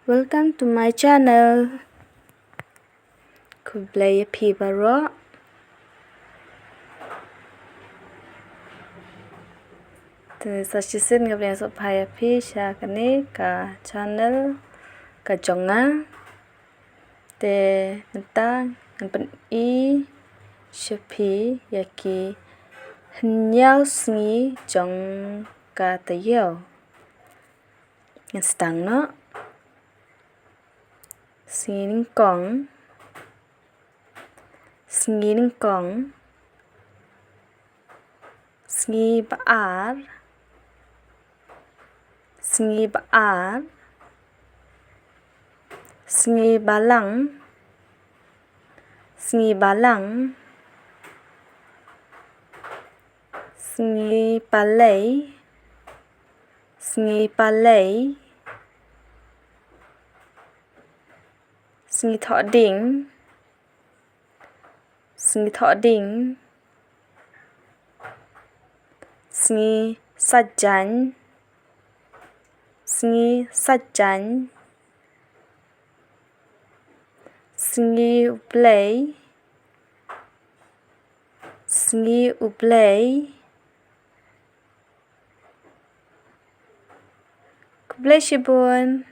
Welcome to my channel. Kublaya Pibaro. Sa sisin ngablaya so phaya phi sha kani ka channel ka jonga te nta ngan I shaphi yaki hnyao sngi jong ka taiew ngan stang no sngi ning kong sngi baar sngi balang sngi palay sngi thọ đỉnh sngi sajjan sngi uplay Kublai shibun.